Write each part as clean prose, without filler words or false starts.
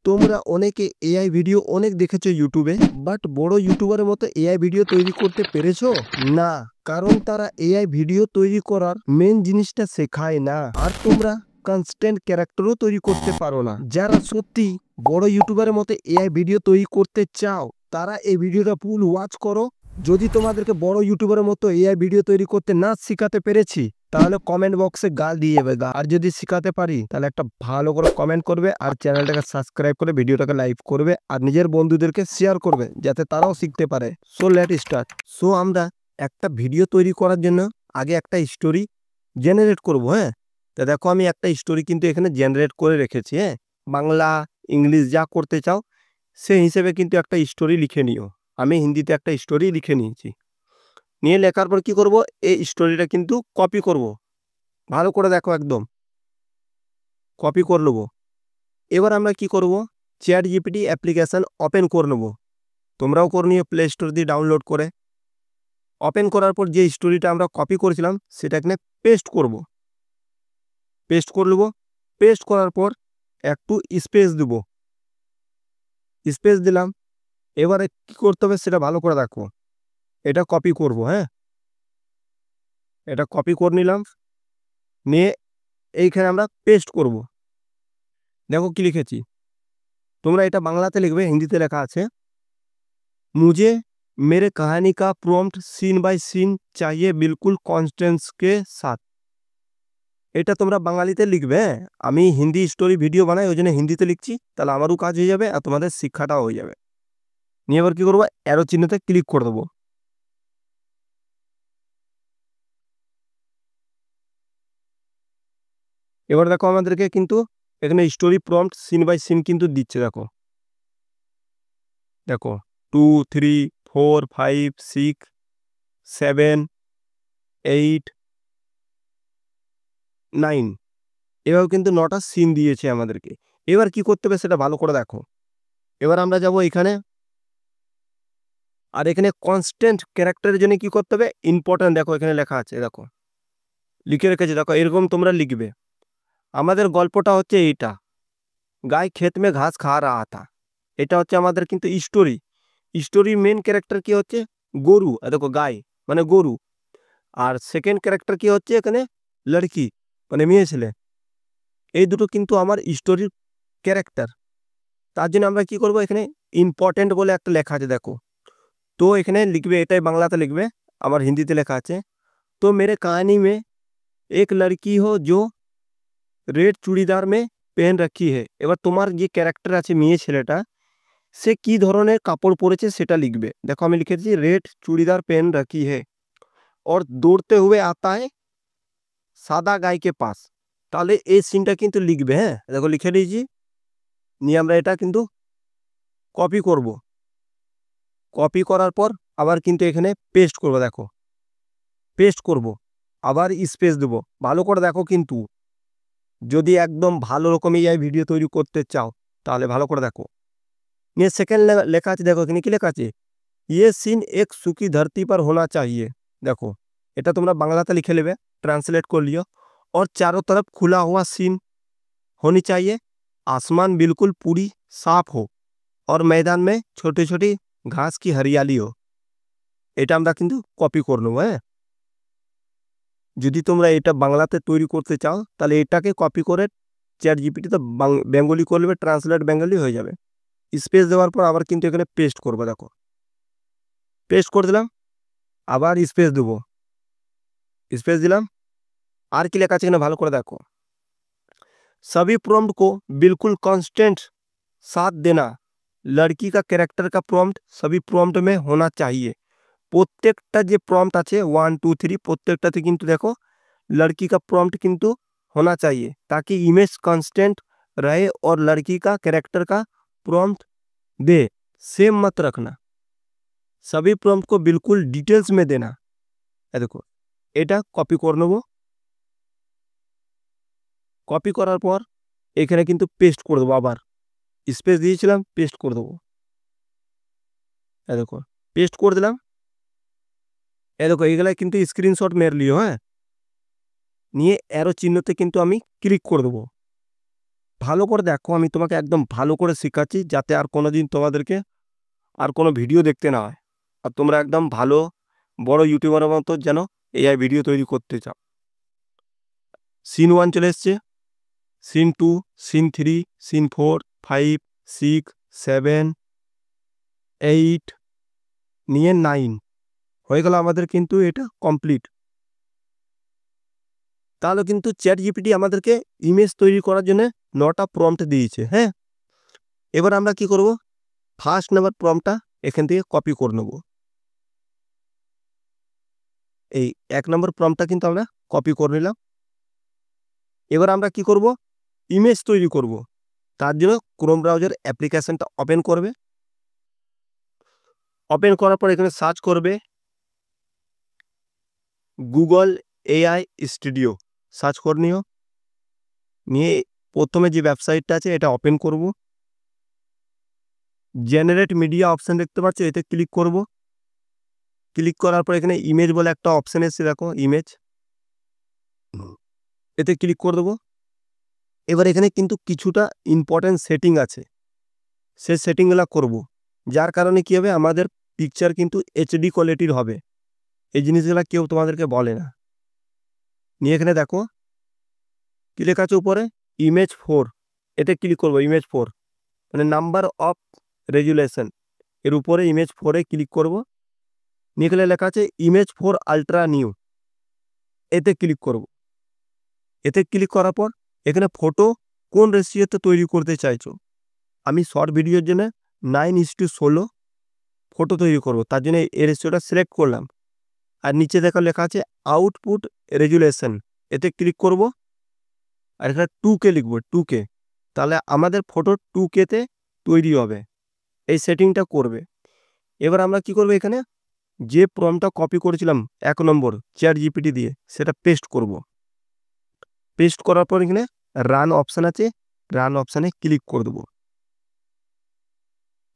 তোমরা অনেকে AI video অনেক দেখেছো ইউটিউবে, বাট বড় ইউটিউবারের মতো এআই ভিডিও তৈরি করতে পেরেছো? না, কারণ তারা এআই ভিডিও তৈরি করার মেন জিনিসটা শেখায় না। আর তোমরা কনস্ট্যান্ট ক্যারেক্টারও তৈরি করতে পারো না। যারা সত্যি বড় ইউটিউবারের মতো এআই ভিডিও তৈরি করতে চাও, তারা এই ভিডিওটা ফুল ওয়াচ করো। যদি তোমাদেরকে বড় ইউটিউবারের মতো এআই ভিডিও তৈরি করতে না শেখাতে পেরেছি, তাহলে কমেন্ট বক্সে গাল দিয়ে যাবে। আর যদি শেখাতে পারি, তাহলে একটা ভালো করে কমেন্ট করবে আর চ্যানেলটাকে সাবস্ক্রাইব করে ভিডিওটাকে লাইক করবে আর নিজের বন্ধুদেরকে শেয়ার করবে, যাতে তারাও শিখতে পারে। So let start. সো আমরা একটা ভিডিও তৈরি করার জন্য আগে একটা স্টোরি জেনারেট করব। হ্যাঁ, তা দেখো আমি একটা স্টোরি কিন্তু এখানে জেনারেট করে রেখেছি। হ্যাঁ, বাংলা ইংলিশ যা করতে চাও সেই হিসেবে কিন্তু একটা স্টোরি লিখে নিও। আমি হিন্দিতে একটা স্টোরি লিখে নিয়েছি। নিয়ে লেখার পর কি করব, এই স্টোরিটা কিন্তু কপি করব। ভালো করে দেখো, একদম কপি করে নেব। এবার আমরা কি করব, চ্যাট জিপিটি অ্যাপ্লিকেশান ওপেন করে নেব। তোমরাও করে নিও প্লে স্টোর দিয়ে ডাউনলোড করে। ওপেন করার পর যে স্টোরিটা আমরা কপি করেছিলাম সেটা এখানে পেস্ট করব। পেস্ট করে নেব। পেস্ট করার পর একটু স্পেস দেব। স্পেস দিলাম। এবারে কি করতে হবে সেটা ভালো করে দেখো। এটা কপি করব। হ্যাঁ, এটা কপি করে নিলাম। নিয়ে এইখানে আমরা পেস্ট করব। দেখো কি লিখেছি। তোমরা এটা বাংলাতে লিখবে, হিন্দিতে লেখা আছে, मुझे मेरे कहानी का प्रॉम्प्ट सीन बाय सीन चाहिए बिल्कुल कॉन्स्टेंस के साथ। এটা তোমরা বাঙালিতে লিখবে। আমি হিন্দি স্টোরি ভিডিও বানাই, ওই জন্য হিন্দিতে লিখছি, তাহলে আমারও কাজ হয়ে যাবে আর তোমাদের শিক্ষাটাও হয়ে যাবে। নিয়ে এবার কি করবো, অ্যারো চিহ্নতে ক্লিক করে দেবো। এবার দেখো আমাদেরকে কিন্তু এখানে story prompt scene by scene কিন্তু দিচ্ছে। দেখো দেখো 2 3 4 5 6 7 8 9 এভাবে কিন্তু 9টা সিন দিয়েছে আমাদেরকে। এবার কি করতে হবে সেটা ভালো করে দেখো। এবার আমরা যাব এখানে, আর এখানে কনস্ট্যান্ট ক্যারেক্টারের জন্য কি করতে হবে, ইম্পর্টেন্ট। দেখো এখানে লেখা আছে, দেখো লিখে রেখেছে। দেখো এরকম তোমরা লিখবে। আমাদের গল্পটা হচ্ছে এইটা, গাय खेत में घास खा रहा था। এটা হচ্ছে আমাদের কিন্তু স্টোরি। স্টোরির মেন ক্যারেক্টার কি হচ্ছে, গরু। দেখো গায় মানে গরু। আর সেকেন্ড ক্যারেক্টার কি হচ্ছে এখানে, লড়কি মানে মেয়ে ছেলে। এই দুটো কিন্তু আমার স্টোরির ক্যারেক্টার। তার জন্য আমরা কি করব, এখানে ইম্পর্টেন্ট বলে একটা লেখা আছে। দেখো, তো এখানে লিখবে, এটাই বাংলাতে লিখবে, আমার হিন্দিতে লেখা আছে। তো मेरे कहानी में एक लड़की हो जो रेड चूड़ीदार में पहन रखी है। এবার তোমার যে ক্যারেক্টার আছে মেয়ে ছেলেটা, সে কি ধরনের কাপড় পরেছে সেটা লিখবে। দেখো আমি লিখেছি रेड चूड़ीदार पहन रखी है और दौड़ते हुए आता है সাদা গাय के पास। তাহলে এই সিনটা কিন্তু লিখবে। হ্যাঁ, দেখো লিখে দিয়েছি। নিয়ে আমরা এটা কিন্তু কপি করব। কপি করার পর আবার কিন্তু এখানে পেস্ট করব। দেখো পেস্ট করব, আবার স্পেস দেব। ভালো করে দেখো কিন্তু, যদি একদম ভালো রকম এই ভিডিও তৈরি করতে চাও তাহলে ভালো করে দেখো। নিয়ে সেকেন্ড লেখা আছে, দেখো এখানে কি লেখা আছে, ये सीन एक सूखी धरती पर होना चाहिए। देखो এটা তোমরা বাংলাতে লিখে নেবে, ट्रांसलेट कर लियो। और चारों तरफ खुला हुआ सीन होनी चाहिए, आसमान बिल्कुल पूरी साफ हो और मैदान में छोटी छोटी घास की हरियाली हो। এটা আমরা কিন্তু কপি করে নেব। হ্যাঁ, যদি তোমরা এটা বাংলাতে তৈরি করতে চাও তাহলে এটাকে কপি করে চ্যাট জিপিটিতে বেঙ্গলি করলে ট্রান্সলেট বেঙ্গলি হয়ে যাবে। স্পেস দেওয়ার পর আবার কিন্তু এখানে পেস্ট করবো। দেখো পেস্ট করে দিলাম, আবার স্পেস দেবো। स्पेस दिलाम। आर की लेखा है भालो करे देखो, सभी प्रॉम्प्ट को बिल्कुल कांस्टेंट साथ देना। लड़की का कैरेक्टर का प्रॉम्प्ट सभी प्रॉम्प्ट में होना चाहिए। प्रत्येकटा जे प्रॉम्प्ट आछे 1 2 3 प्रत्येकटाते किन्तु देखो लड़की का प्रॉम्प्ट किन्तु होना चाहिए, ताकि इमेज कांस्टेंट रहे और लड़की का कैरेक्टर का प्रॉम्प्ट दे सेम मत रखना। सभी प्रॉम्प्ट को बिल्कुल डिटेल्स में देना। देखो এটা কপি করে নেব। কপি করার পর এখানে কিন্তু পেস্ট করে দেবো। আবার স্পেস দিয়েছিলাম, পেস্ট করে দেবো। দেখো পেস্ট করে দিলাম। দেখো এইগুলা কিন্তু স্ক্রিনশট মেরে লিও। হ্যাঁ, নিয়ে অ্যারো চিহ্নতে কিন্তু আমি ক্লিক করে দেবো। ভালো করে দেখো, আমি তোমাকে একদম ভালো করে শেখাচ্ছি, যাতে আর কোনোদিন তোমাদেরকে আর কোনো ভিডিও দেখতে না হয়, আর তোমরা একদম ভালো বড় ইউটিউবারের মতো যেন এআই ভিডিও তৈরি করতে চাও। সিন 1 চলে এসছে, সিন 2, সিন 3, সিন 4, 5, 6, 7, 8 নিয়ে 9 হয়ে গেল আমাদের, কিন্তু এটা কমপ্লিট। তাহলে কিন্তু চ্যাট জিপিটি আমাদেরকে ইমেজ তৈরি করার জন্য 9টা প্রম্পট দিয়েছে। হ্যাঁ, এবার আমরা কি করব, ফার্স্ট নাম্বার প্রম্পটটা এখান থেকে কপি করে নেব। এই 1 নম্বর প্রম্পটটা কিন্তু আমরা কপি করে নিলাম। এবার আমরা কি করব, ইমেজ তৈরি করব। তার জন্য ক্রোম ব্রাউজার অ্যাপ্লিকেশনটা ওপেন করবে। ওপেন করার পর এখানে সার্চ করবে গুগল এআই স্টুডিও, সার্চ করে নিয়ে প্রথমে যে ওয়েবসাইটটা আছে এটা ওপেন করব। জেনারেট মিডিয়া অপশন দেখতে পাচ্ছ, এতে ক্লিক করব। ক্লিক করার পর এখানে ইমেজ বলে একটা অপশন এসেছে, দেখো ইমেজ, এতে ক্লিক করে দেবো। এবার এখানে কিন্তু কিছুটা ইম্পর্টেন্ট সেটিং আছে, সেই সেটিংগুলো করব, যার কারণে কি হবে, আমাদের পিকচার কিন্তু এইচডি কোয়ালিটির হবে। এই জিনিসগুলো কেউ তোমাদেরকে বলে না। নিয়ে এখানে দেখো কি লেখা আছে উপরে, ইমেজ 4, এতে ক্লিক করব। ইমেজ 4 মানে নাম্বার অফ রেজুলেশন, এর উপরে ইমেজ 4-এ ক্লিক করব। নিয়ে এখানে লেখা আছে ইমেজ 4 আলট্রা নিউ, এতে ক্লিক করব। এতে ক্লিক করার পর এখানে ফটো কোন রেশিওতে তৈরি করতে চাইছো, আমি শর্ট ভিডিওর জন্য 9:16 ফটো তৈরি করব, তার জন্য এই রেশিওটা সিলেক্ট করলাম। আর নিচে দেখা লেখা আছে আউটপুট রেজুলেশন, এতে ক্লিক করব। আর এখানে 2K লিখব, 2K, তাহলে আমাদের ফটো 2K-তে তৈরি হবে। এই সেটিংটা করবে। এবার আমরা কি করব, এখানে যে প্রম্পটটা কপি করেছিলাম 1 নম্বর চ্যাট জিপিটি দিয়ে, সেটা পেস্ট করব। পেস্ট করার পর এখানে রান অপশান আছে, রান অপশানে ক্লিক করে দেবো।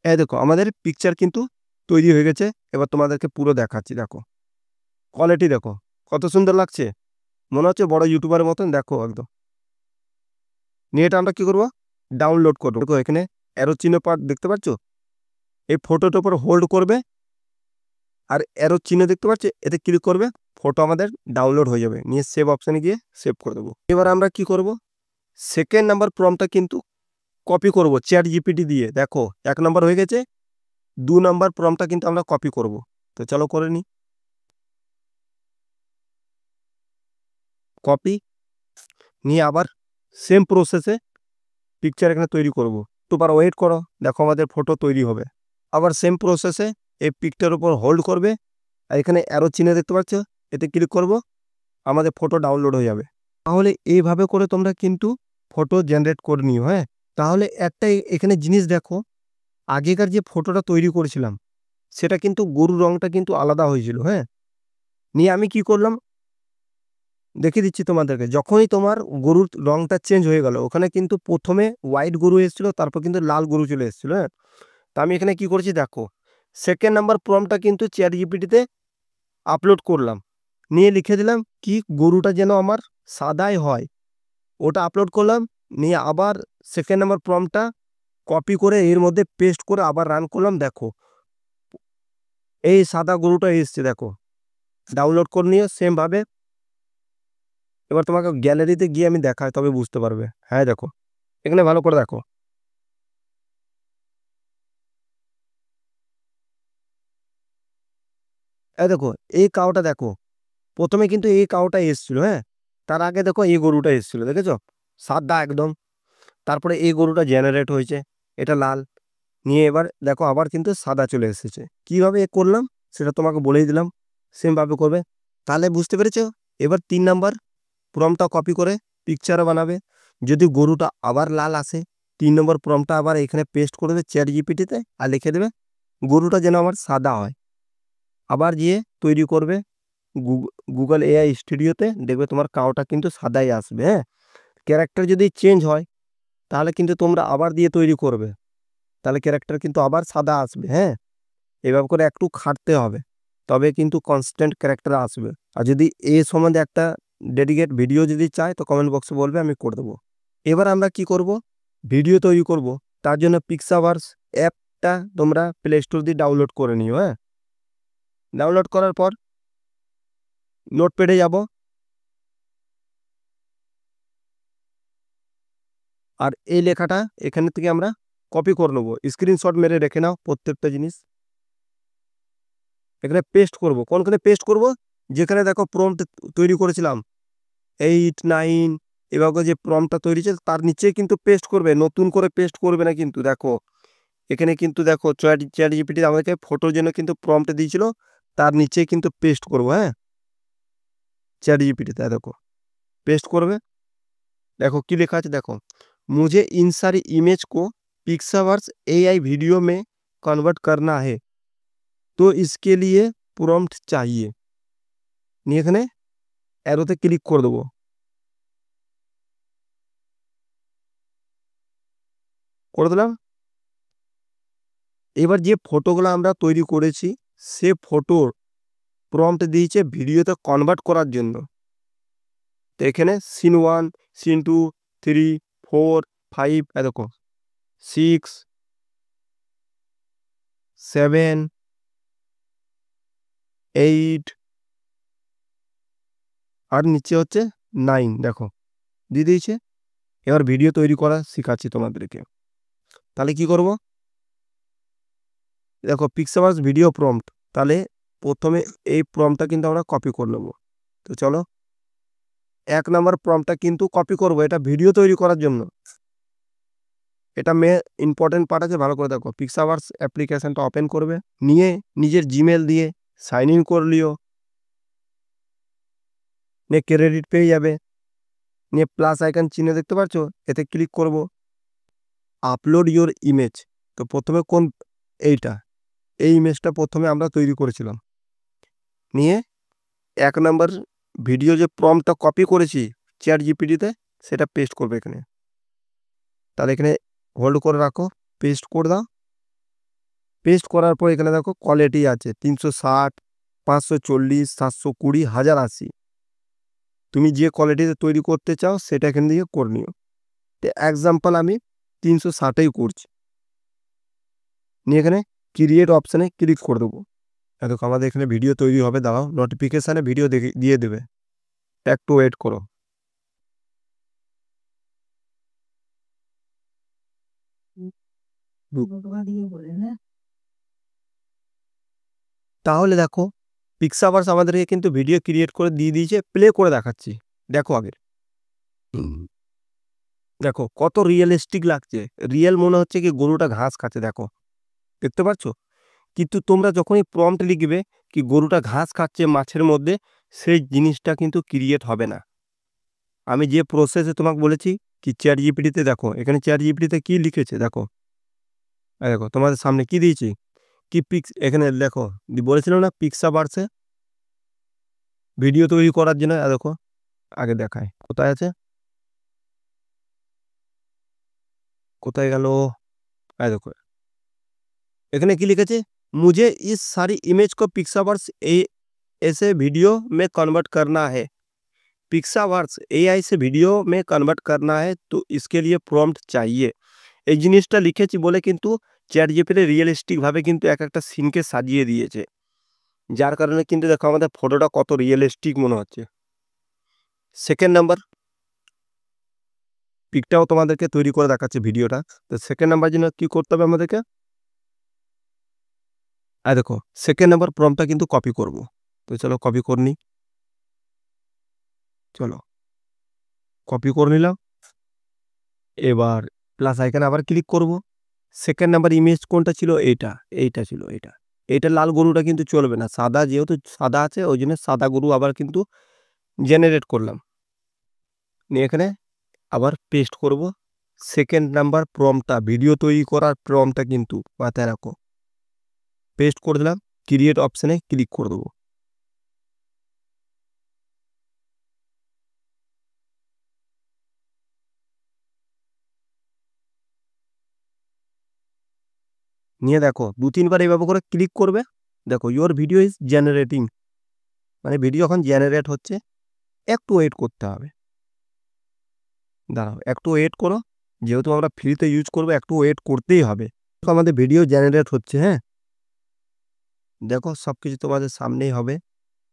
এই দেখো আমাদের পিকচার কিন্তু তৈরি হয়ে গেছে। এবার তোমাদেরকে পুরো দেখাচ্ছি, দেখো কোয়ালিটি দেখো কত সুন্দর লাগছে, মনে হচ্ছে বড় ইউটিউবারের মতন। দেখো একদম। নিয়ে এটা আমরা কি করব, ডাউনলোড করবো। দেখো এখানে অ্যারো চিহ্ন পার্ট দেখতে পাচ্ছ, এই ফটোটার উপর হোল্ড করবে আর অ্যারো চিহ্ন দেখতে পাচ্ছ, এতে ক্লিক করবে, ফটো আমাদের ডাউনলোড হয়ে যাবে। নিয়ে সেভ অপশানে গিয়ে সেভ করে দেবো। এবার আমরা কি করব, সেকেন্ড নাম্বার প্রম্পটটা কিন্তু কপি করব চ্যাট জিপিটি দিয়ে। দেখো 1 নম্বর হয়ে গেছে, 2 নম্বর প্রম্পটটা কিন্তু আমরা কপি করব। তো চলো করে নিই। কপি নিয়ে আবার সেম প্রসেসে পিকচার এখানে তৈরি করব। একটুবার ওয়েট করো, দেখো আমাদের ফটো তৈরি হবে। আবার সেম প্রসেসে এই পিকটার উপর হোল্ড করবে আর এখানে অ্যারো চিহ্ন দেখতে পাচ্ছ, এতে ক্লিক করব, আমাদের ফটো ডাউনলোড হয়ে যাবে। তাহলে এইভাবে করে তোমরা কিন্তু ফটো জেনারেট করে নিও। হ্যাঁ, তাহলে একটা এখানে জিনিস দেখো, আগেকার যে ফটোটা তৈরি করেছিলাম সেটা কিন্তু গরুর রংটা কিন্তু আলাদা হয়েছিল। হ্যাঁ, নিয়ে আমি কি করলাম দেখিয়ে দিচ্ছি তোমাদেরকে। যখনই তোমার গরুর রংটা চেঞ্জ হয়ে গেল, ওখানে কিন্তু প্রথমে হোয়াইট গরু এসেছিল, তারপর কিন্তু লাল গরু চলে এসেছিল। হ্যাঁ, তা আমি এখানে কি করেছি দেখো, সেকেন্ড নাম্বার প্রম্পটটা কিন্তু চ্যাট জিপিটিতে আপলোড করলাম। নিয়ে লিখে দিলাম কি গরুটা যেন আমার সাদাই হয়, ওটা আপলোড করলাম। নিয়ে আবার সেকেন্ড নাম্বার প্রম্পটটা কপি করে এর মধ্যে পেস্ট করে আবার রান করলাম। দেখো এই সাদা গরুটা এসছে, দেখো ডাউনলোড করে নিয়ে সেমভাবে। এবার তোমাকে গ্যালারিতে গিয়ে আমি দেখাই, তবে বুঝতে পারবে। হ্যাঁ দেখো এখানে ভালো করে দেখো, এই দেখো এই কাউটা দেখো, প্রথমে কিন্তু এই কাউটা এসছিল। হ্যাঁ, তার আগে দেখো এই গরুটা এসছিল, দেখেছো সাদা একদম। তারপরে এই গরুটা জেনারেট হয়েছে, এটা লাল। নিয়ে এবার দেখো আবার কিন্তু সাদা চলে এসেছে। কিভাবে এ করলাম সেটা তোমাকে বলেই দিলাম, সেমভাবে করবে। তাহলে বুঝতে পেরেছো। এবার 3 নাম্বার প্রম্পটটা কপি করে পিকচার বানাবে। যদি গরুটা আবার লাল আসে, 3 নম্বর প্রম্পটটা আবার এখানে পেস্ট করে দেবে চ্যাট জিপিটিতে, আর লিখে দেবে গরুটা যেন আমার সাদা হয়। আবার গিয়ে তৈরি করবে গুগল এআই স্টুডিওতে, দেখবে তোমার কাউটা কিন্তু সাদাই আসবে। হ্যাঁ, ক্যারেক্টার যদি চেঞ্জ হয় তাহলে কিন্তু তোমরা আবার দিয়ে তৈরি করবে, তাহলে ক্যারেক্টার কিন্তু আবার সাদা আসবে। হ্যাঁ, এভাবে করে একটু খাটতে হবে, তবে কিন্তু কনস্ট্যান্ট ক্যারেক্টার আসবে। আর যদি এই সম্বন্ধে একটা ডেডিকেট ভিডিও যদি চাই তো কমেন্ট বক্সে বলবে, আমি করে দেবো। এবার আমরা কি করব, ভিডিও তৈরি করব, তার জন্য পিক্সাভার্স অ্যাপটা তোমরা প্লে স্টোর দিয়ে ডাউনলোড করে নিও। হ্যাঁ, ডাউনলোড করার পর নোটপ্যাডে যাব, আর এই লেখাটা এখান থেকে আমরা কপি করে নেবো। স্ক্রিনশট মেরে রেখে নাও প্রত্যেকটা জিনিস। এখানে পেস্ট করব। কোনখানে পেস্ট করব? যেখানে দেখো প্রম্পট তৈরি করেছিলাম 8, 9 এভাবে যে প্রম্পটটা তৈরি হয়েছে তার নিচে কিন্তু পেস্ট করবে, নতুন করে পেস্ট করবে না কিন্তু। দেখো এখানে কিন্তু দেখো চ্যাট জিপিটি আমাদেরকে ফটোর জন্য কিন্তু প্রম্পট দিয়েছিল, তার নিচে কিন্তু পেস্ট করব। হ্যাঁ, চ্যাট জিপিটিতে দেখো পেস্ট করবে। देखो की लिखा है, देखो मुझे इन सारी इमेज को पिक्सावर्स एआई वीडियो में कन्वर्ट करना है, तो इसके लिए प्रॉम्प्ट चाहिए। নিয়ে এখানে অ্যারোতে ক্লিক করে দেবো। করে দিলাম। এবার যে ফটোগুলো আমরা তৈরি করেছি সে ফটোর প্রম্পট দিয়েছে ভিডিওতে কনভার্ট করার জন্য। তো এখানে সিন 1, সিন 2, 3, 4, 5 দেখো 6, 7, 8 আর নিচে হচ্ছে 9 দেখো দিয়ে দিয়েছে। এবার ভিডিও তৈরি করা শেখাচ্ছি তোমাদেরকে। তাহলে কি করব? দেখো পিক্সাভার্স ভিডিও প্রম্পট, তাহলে প্রথমে এই প্রম্পটটা কিন্তু আমরা কপি করে নেব। তো চলো 1 নম্বর প্রম্পটটা কিন্তু কপি করব, এটা ভিডিও তৈরি করার জন্য। এটা ইম্পর্টেন্ট পার্ট আছে, ভালো করে দেখো। পিক্সাভার্স অ্যাপ্লিকেশনটা ওপেন করবে, নিয়ে নিজের জিমেল দিয়ে সাইন ইন করে লিও, নিয়ে ক্রেডিট পেয়ে যাবে। নিয়ে প্লাস আইকন চিহ্ন দেখতে পাচ্ছ, এতে ক্লিক করব। আপলোড ইওর ইমেজ, তো প্রথমে কোন এইটা এই ইমেজটা প্রথমে আমরা তৈরি করেছিলাম। নিয়ে 1 নম্বর ভিডিও যে প্রম্পটটা কপি করেছি চ্যাট জিপিটিতে সেটা পেস্ট করবে এখানে। তাহলে এখানে হোল্ড করে রাখো, পেস্ট করে দাও। পেস্ট করার পর এখানে দেখো কোয়ালিটি আছে 360, 540, 720, 1080। তুমি যে কোয়ালিটিতে তৈরি করতে চাও সেটা এখান থেকে করে নিও। তো এক্সাম্পল আমি 360ই করছি। নিয়ে এখানে ক্রিয়েট অপশানে ক্লিক করে দেবো। দেখো আমাদের এখানে ভিডিও তৈরি হবে, দাঁড়াও নোটিফিকেশানে ভিডিও দিয়ে দেবে, একটু ওয়েট করো। তাহলে দেখো পিক্সাভার্স আমাদেরকে কিন্তু ভিডিও ক্রিয়েট করে দিয়ে দিয়েছে, প্লে করে দেখাচ্ছি। দেখো আগে দেখো কত রিয়েলিস্টিক লাগছে, রিয়েল মনে হচ্ছে কি গরুটা ঘাস খাচ্ছে। দেখো দেখতে পাচ্ছ? কিন্তু তোমরা যখনই প্রম্পট লিখবে কি গরুটা ঘাস খাচ্ছে মাছের মধ্যে, সেই জিনিসটা কিন্তু ক্রিয়েট হবে না। আমি যে প্রসেসে তোমাকে বলেছি কি চ্যাট জিপিটিতে, দেখো এখানে চ্যাট জিপিটিতে কি লিখেছে দেখো। দেখো তোমাদের সামনে কি দিয়েছি, কি এখানে দেখো বলেছিলাম না পিক্সাভার্সে ভিডিও তৈরি করার জন্য। দেখো আগে দেখায় কোথায় আছে, কোথায় গেল? দেখো এখানে কি লিখেছে, मुझे इस सारी इमेज को पिक्सावर्स ऐसे वीडियो में कन्वर्ट करना है। पिक्सावर्स एआई से वीडियो में कन्वर्ट करना है, तो इसके लिए प्रॉम्प्ट चाहिए। এই জিনিসটা লিখেছি বলে কিন্তু চ্যাট জিপিটি রিয়েলিস্টিক ভাবে কিন্তু এক একটা সিনকে সাজিয়ে দিয়েছে, যার কারণে কিন্তু দেখো আমাদের ফটোটা কত রিয়েলিস্টিক মনে হচ্ছে। সেকেন্ড নাম্বার পিকটাও তোমাদেরকে তৈরি করে দেখাচ্ছে ভিডিওটা। তো সেকেন্ড নাম্বার জন্য কি করতে হবে আমাদেরকে, দেখো সেকেন্ড নাম্বার প্রম্পটটা কিন্তু কপি করব। তো চলো কপি করে নিই। চলো কপি করে নিলাম। এবার প্লাস আইকনে আবার ক্লিক করব। সেকেন্ড নাম্বার ইমেজ কোনটা ছিল, এইটা ছিল। এইটা লাল গরুটা কিন্তু চলবে না, সাদা, যেহেতু সাদা আছে ওই জন্য সাদা গরু আবার কিন্তু জেনারেট করলাম। নিয়ে এখানে আবার পেস্ট করব। সেকেন্ড নাম্বার প্রম্পটটা ভিডিও তৈরি করার প্রম্পটটা কিন্তু মাথায় রাখো, পেস্ট করে দিলাম। ক্রিয়েট অপশানে ক্লিক করে দেবো। নিয়ে দেখো 2-3 বার এইভাবে করে ক্লিক করবে। দেখো ইওর ভিডিও ইজ জেনারেটিং, মানে ভিডিও এখন জেনারেট হচ্ছে। একটু ওয়েট করতে হবে, দাঁড়াও একটু ওয়েট করো। যেহেতু আমরা ফ্রিতে ইউজ করবো একটু ওয়েট করতেই হবে। আমাদের ভিডিও জেনারেট হচ্ছে, হ্যাঁ দেখো সবকিছু তোমাদের সামনেই হবে,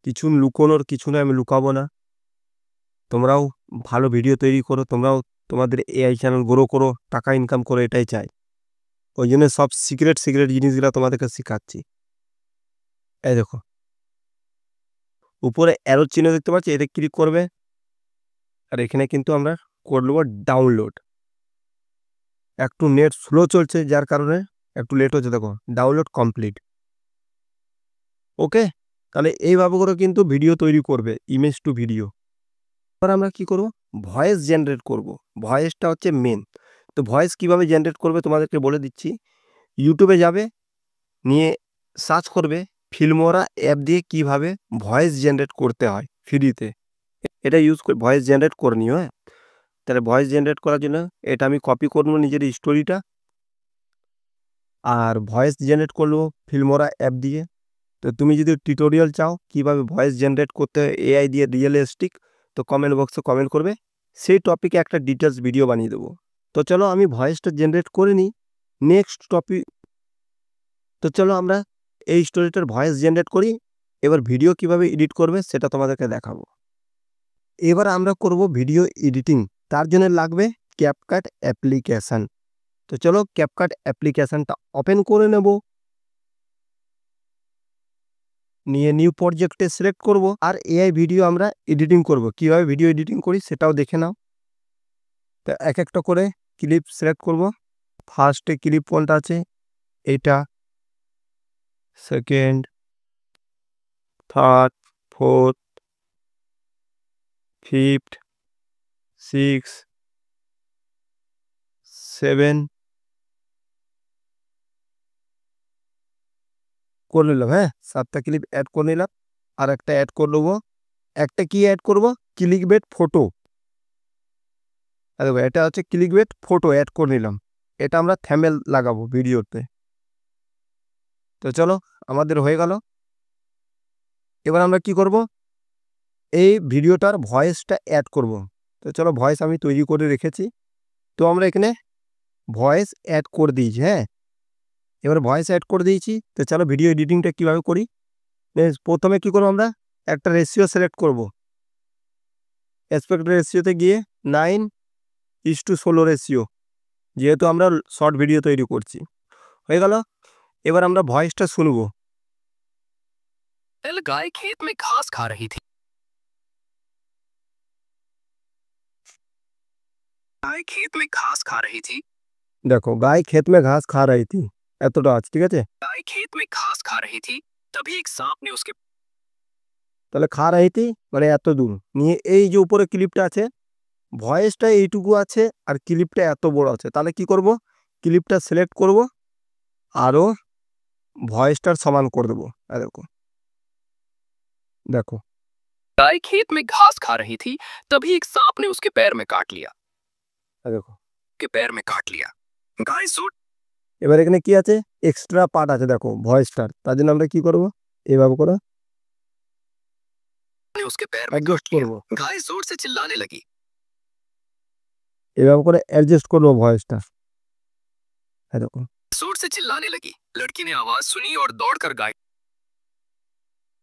কিছু লুকোনোর কিছু না, আমি লুকাবো না। তোমরাও ভালো ভিডিও তৈরি করো, তোমরাও তোমাদের এআই চ্যানেল গ্রো করো, টাকা ইনকাম করো, এটাই চাই। ওই জন্য সব সিক্রেট জিনিসগুলো তোমাদেরকে শেখাচ্ছি। এই দেখো উপরে অ্যারো চিহ্ন দেখতে পাচ্ছি, এটা ক্লিক করবে আর এখানে কিন্তু আমরা করে নেবো ডাউনলোড। একটু নেট স্লো চলছে যার কারণে একটু লেট হচ্ছে, দেখো ডাউনলোড কমপ্লিট। ওকে, তাহলে এইভাবে করে কিন্তু ভিডিও তৈরি করবে, ইমেজ টু ভিডিও। এবার আমরা কি করব, ভয়েস জেনারেট করব। ভয়েসটা হচ্ছে মেন। তো ভয়েস কিভাবে জেনারেট করবে তোমাদেরকে বলে দিচ্ছি। ইউটিউবে যাবে, নিয়ে সার্চ করবে ফিল্মোরা অ্যাপ দিয়ে কিভাবে ভয়েস জেনারেট করতে হয় ফ্রিতে। এটা ইউজ করে ভয়েস জেনারেট করে নিও। হ্যাঁ, তাহলে ভয়েস জেনারেট করার জন্য এটা আমি কপি করব নিজের স্টোরিটা, আর ভয়েস জেনারেট করবো ফিল্মোরা অ্যাপ দিয়ে। তো তুমি যদি টিউটোরিয়াল চাও কিভাবে ভয়েস জেনারেট করতে হয় এআই দিয়ে রিয়েলিস্টিক, তো কমেন্ট বক্সে কমেন্ট করবে, সেই টপিকে একটা ডিটেলস ভিডিও বানিয়ে দেবো। তো চলো আমি ভয়েসটা জেনারেট করে নিই। নেক্সট টপিক, তো চলো আমরা এই স্টোরিটার ভয়েস জেনারেট করি। এবার ভিডিও কিভাবে এডিট করবে সেটা তোমাদেরকে দেখাবো। এবার আমরা করব ভিডিও এডিটিং, তার জন্য লাগবে ক্যাপকাট অ্যাপ্লিকেশান। তো চলো ক্যাপকাট অ্যাপ্লিকেশানটা ওপেন করে নেব, নিয়ে নিউ প্রজেক্টে সিলেক্ট করব, আর এআই ভিডিও আমরা এডিটিং করব। কিভাবে ভিডিও এডিটিং করি সেটাও দেখে নাও। তো এক একটা করে ক্লিপ সিলেক্ট করব। ফার্স্টে ক্লিপ কোনটা আছে, এটা, সেকেন্ড, থার্ড, ফোর্থ, ফিফথ, 6, 7 করে নিলাম। হ্যাঁ, 7টা ক্লিপ অ্যাড করে নিলাম। আর একটা অ্যাড করে নেবো, একটা কি অ্যাড করব, ক্লিকবেট ফটো। দেখো এটা হচ্ছে ক্লিকবেট ফটো অ্যাড করে নিলাম। এটা আমরা থ্যাম্বনেল লাগাবো ভিডিওতে। তো চলো আমাদের হয়ে গেল। এবার আমরা কি করব, এই ভিডিওটার ভয়েসটা অ্যাড করব। তো চলো ভয়েস আমি তৈরি করে রেখেছি, তো আমরা এখানে ভয়েস অ্যাড করে দিয়েছি। হ্যাঁ, এবার ভয়েস অ্যাড করে দিয়েছি। তো চলো ভিডিও এডিটিংটা কিভাবে করি। প্রথমে কি করব, আমরা একটা রেশিও সিলেক্ট করব। অ্যাসপেক্ট রেশিওতে গিয়ে 9:16 রেশিও, যেহেতু আমরা শর্ট ভিডিও তৈরি করছি। হয়ে গেল। এবার আমরা ভয়েসটা শুনবো। गाय खेत में घास खा रही थी। गाय खेत में घास खा रही थी। দেখো গাই ক্ষেত মে ঘাস খা রही थी, এতটা আছে, ঠিক আছে। गाय खेत में घास खा रही थी, तभी एक सांप ने उसके তাহলে খা রही थी মানে এত দূর নিয়ে, এই যে উপরে ক্লিপটা আছে, ভয়েসটা এইটুকু আছে আর ক্লিপটা এত বড় আছে। তাহলে কি করব, ক্লিপটা সিলেক্ট করব, আরও ভয়েসটার সমান করে দেবো। দেখো দেখো गाय खेत में घास खा रही थी, तभी एक सांप ने उसके पैर में काट लिया। দেখো के पैर में काट लिया। गाय जोर এবার এখানে কি আছে, এক্সট্রা পার্ট আছে দেখো ভয়েসটার, তার জন্য আমরা কি করব, এইভাবে করে ने उसके पैर में অ্যাডজাস্ট काट लिया। করব। गाय जोर से चिल्लाने लगी। এইভাবে করে অ্যাডজাস্ট করব ভয়েসটা। দেখো जोर से चिल्लाने लगी। लड़की ने आवाज सुनी और दौड़कर गाय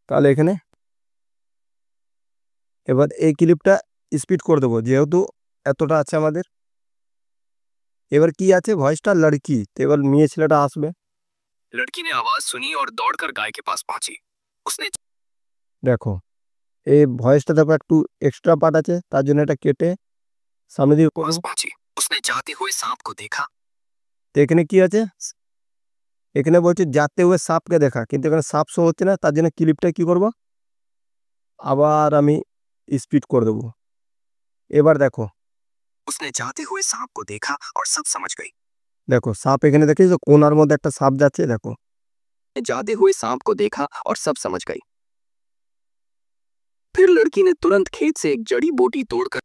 তাহলে এখানে এবার এই ক্লিপটা স্পিড করে দেবো, যেহেতু এতটা আছে আমাদের। এবার কি আছে, ভয়েসটা লড়কি, তো এবার মেয়ে ছেলেটা আসবে। लड़की ने आवाज सुनी और दौड़कर गाय के पास पहुंची। उसने দেখো এই ভয়েসটা দেখো একটু এক্সট্রা পার্ট আছে, তার জন্য এটা কেটে সামনে দিয়ে করবো। पास पहुंची। उसने जाते हुए सांप को देखा। তো এখানে কি আছে, এখানে বলছে যাতে হুয়ে সাপকে দেখা, কিন্তু এখানে সাপ শো হচ্ছে না, তার জন্য ক্লিপটা কি করব, আবার আমি স্পিড করে দেবো। এবার দেখো उसने जाते हुए सांप को देखा और सब समझ गई। দেখো সাপ এখানে দেখেছো, কোনার মধ্যে একটা সাপ যাচ্ছে, দেখো। जाते हुए सांप को देखा और सब समझ गई। फिर लड़की ने तुरंत खेत से एक जड़ी बूटी तोड़कर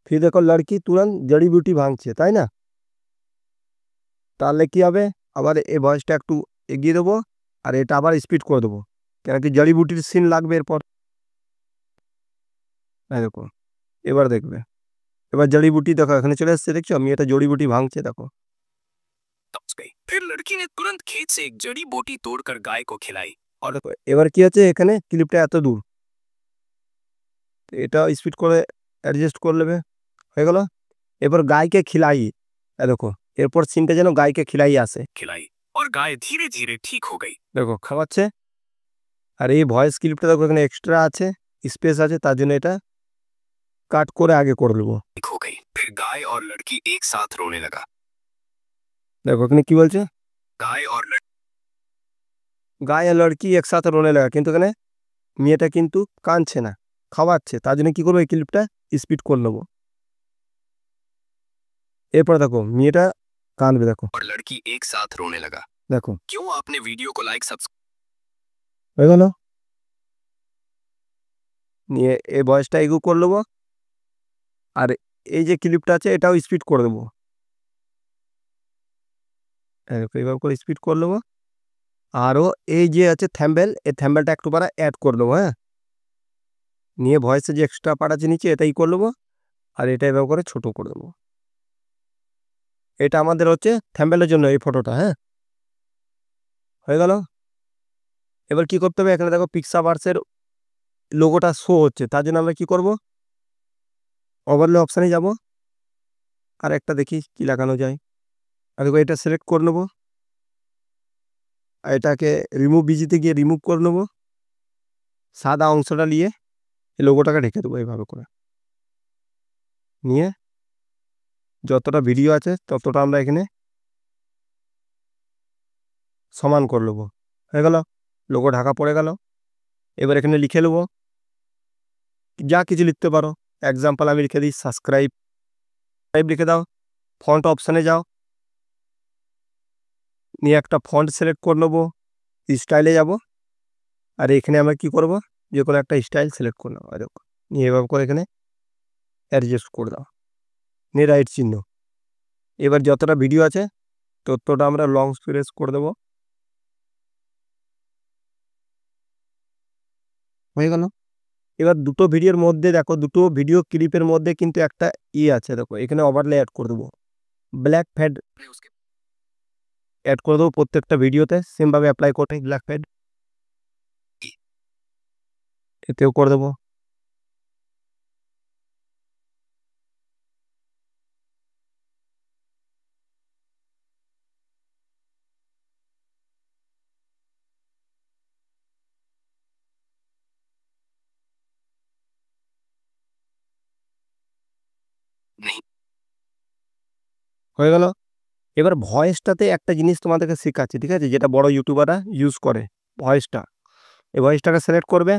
ফির দেখো লড়কি তুরন্ত জড়িবুটি ভাঙছে, তাই না। তাহলে কি হবে, আবার এই ভয়েসটা একটু এগিয়ে দেবো, আর এটা আবার স্পিড করে দেবো, কেন কি জড়িবুটির সিন লাগবে এরপর। দেখো এবার দেখবে এবার জড়িবুটি দেখো এখানে চলে এসছে, দেখছো মেয়েটা জড়িবুটি ভাঙছে দেখো। समझ गई। फिर लड़की ने तुरंत खेत से एक जड़ी बूटी तोड़कर गाय को खिलाई। আর দেখো এবার কি আছে, এখানে ক্লিপটা এত দূর, তো এটা স্পিড করে অ্যাডজাস্ট করে নেবে, হয়ে গেল। এবার গাইকে খিলাই, দেখো এরপর সিনটা যেন গাইকে খিলাই আসে, खिलाई और गाय धीरे धीरे ठीक हो गई। দেখো খাওয়াচ্ছে। আর এই ভয়েস ক্লিপটা দেখো এখানে এক্সট্রা আছে, স্পেস আছে, তার জন্য এটা কাট করে আগে করে দেবো। ठीक हो गई। फिर गाय और लड़की एक साथ रोने लगा। দেখো এখানে কি বলছে, गाय और গাই আর লড়কি একসাথে রোনে লাগা, কিন্তু এখানে মেয়েটা কিন্তু কাঁদছে না, খাওয়াচ্ছে, তার জন্য কি করবো, এই ক্লিপটা স্পিড করে নেবো। এরপর দেখো মেয়েটা কাঁদবে, দেখো और लड़की एक साथ रोने लगा। দেখো क्यों आपने वीडियो को लाइक सब्सक्राइब হয়ে গেল। নিয়ে এই ভয়েসটা এগু করে নেবো, আর এই যে ক্লিপটা আছে এটাও স্পিড করে দেবো, এইভাবে করে স্পিড করে নেবো। আরও এই যে আছে থ্যাম্বেল, এই থ্যাম্বেলটা একটু পারা অ্যাড করে দেবো, হ্যাঁ। নিয়ে ভয়েসে যে এক্সট্রা পার্ট আছে নিচে এটাই করে নেবো, আর এটা এভাবে করে ছোটো করে দেবো। এটা আমাদের হচ্ছে থ্যাম্বেলের জন্য এই ফটোটা, হ্যাঁ হয়ে গেল। এবার কি করতে হবে, এখানে দেখো পিক্সাভার্সের লোগোটা শো হচ্ছে, তার জন্য আমরা কি করব, ওভারলে অপশানে যাব, আর একটা দেখি কি লাগানো যায়। আর দেখো এটা সিলেক্ট করে নেবো, আর এটাকে রিমুভ বিজিতে গিয়ে রিমুভ করে নেবো, সাদা অংশটা নিয়ে এই লোগোটাকে ঢেকে দেবো এইভাবে করে। নিয়ে যতটা ভিডিও আছে ততটা আমরা এখানে সমান করে নেবো, হয়ে গেল। লোগো ঢাকা পড়ে গেল। এবার এখানে লিখে নেবো, যা কিছু লিখতে পারো, এক্সাম্পল আমি লিখে দিই সাবস্ক্রাইব লিখে দাও। ফন্ট অপশানে যাও, নিয়ে একটা ফন্ট সিলেক্ট করে নেবো, স্টাইলে যাব, আর এখানে আমরা কি করব, যে কোনো একটা স্টাইল সিলেক্ট করে নেবো, দেখো নিয়ে এভাবে করে এখানে অ্যাডজাস্ট করে দাও, নিয়ে রাইট চিহ্ন। এবার যতটা ভিডিও আছে ততটা আমরা লং প্রেস করে দেবো, হয়ে গেল। এবার দুটো ভিডিওর মধ্যে দেখো, দুটো ভিডিও ক্লিপের মধ্যে কিন্তু একটা আছে, দেখো এখানে ওভারলে অ্যাড করে দেবো, ব্ল্যাক ফেড उसके অ্যাড করে দেবো প্রত্যেকটা ভিডিওতে, সেমভাবে অ্যাপ্লাই করে ব্ল্যাক ফেড এতেও করে দেবো। नहीं হয়ে গেল। এবার ভয়েসটাতে একটা জিনিস তোমাদেরকে শেখাচ্ছি, ঠিক আছে, যেটা বড় ইউটিউবাররা ইউজ করে, ভয়েসটা। এই ভয়েসটাকে সিলেক্ট করবে,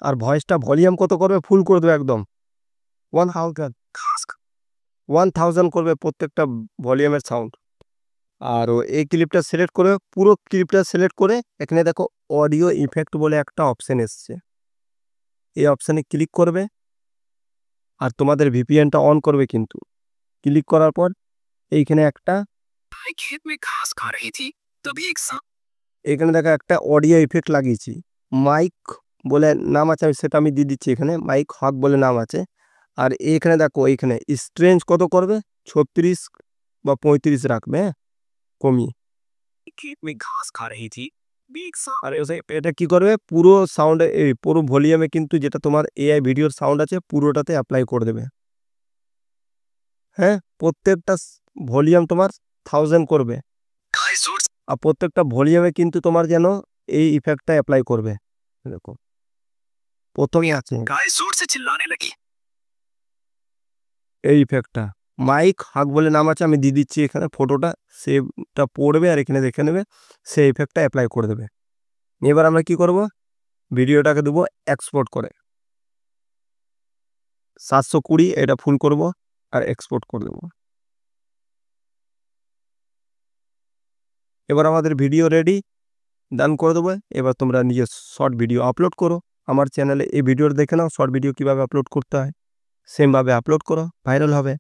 আর ভয়েসটা ভলিউম কত করবে, ফুল করে দেবে একদম 1000 করবে প্রত্যেকটা ভলিউমের সাউন্ড। আর এই ক্লিপটা সিলেক্ট করে, পুরো ক্লিপটা সিলেক্ট করে এখানে দেখো অডিও ইফেক্ট বলে একটা অপশান এসছে, এই অপশানে ক্লিক করবে, আর তোমাদের ভিপিএনটা অন করবে। কিন্তু ক্লিক করার পর এইখানে একটা, गाय खेत में घास खा रही थी तभी एक सांप এখানে দেখো একটা অডিও ইফেক্ট লাগিয়েছি, মাইক বলে নাম আছে, সেটা আমি দিয়ে দিচ্ছি এখানে, মাইক হক বলে নাম আছে। আর এইখানে দেখো এইখানে স্ট্রেঞ্জ কত করবে, 36 বা 35 রাখবে, হ্যাঁ কমিয়ে। खेत में घास खा रही थी भी एक सांप আর এটা কি করবে, পুরো সাউন্ডে, এই পুরো ভলিউমে কিন্তু যেটা তোমার এআই ভিডিওর সাউন্ড আছে পুরোটাতে অ্যাপ্লাই করে দেবে, হ্যাঁ। প্রত্যেকটা ভলিউম তোমার 1000 করবে, गाय जोर से আর প্রত্যেকটা ভলিউমে কিন্তু তোমার যেন এই ইফেক্টটা অ্যাপ্লাই করবে। দেখো প্রথমেই আছে गाय जोर से चिल्लाने लगी। এই ইফেক্টটা, মাইক হাক বলে নাম আছে, আমি দিয়ে দিচ্ছি এখানে ফটোটা, সেটা পড়বে আর এখানে দেখে নেবে, সেই ইফেক্টটা অ্যাপ্লাই করে দেবে। এবার আমরা কি করব, ভিডিওটাকে দেবো এক্সপোর্ট করে 720, এটা ফুল করব আর এক্সপোর্ট করে দেবো। এবার আমাদের ভিডিও রেডি, ডান করে দেবো। এবার তোমরা নিজের শর্ট ভিডিও আপলোড করো, আমার চ্যানেলে এই ভিডিওটা দেখে নাও, শর্ট ভিডিও কীভাবে আপলোড করতে হয়, সেমভাবে আপলোড করো, ভাইরাল হবে।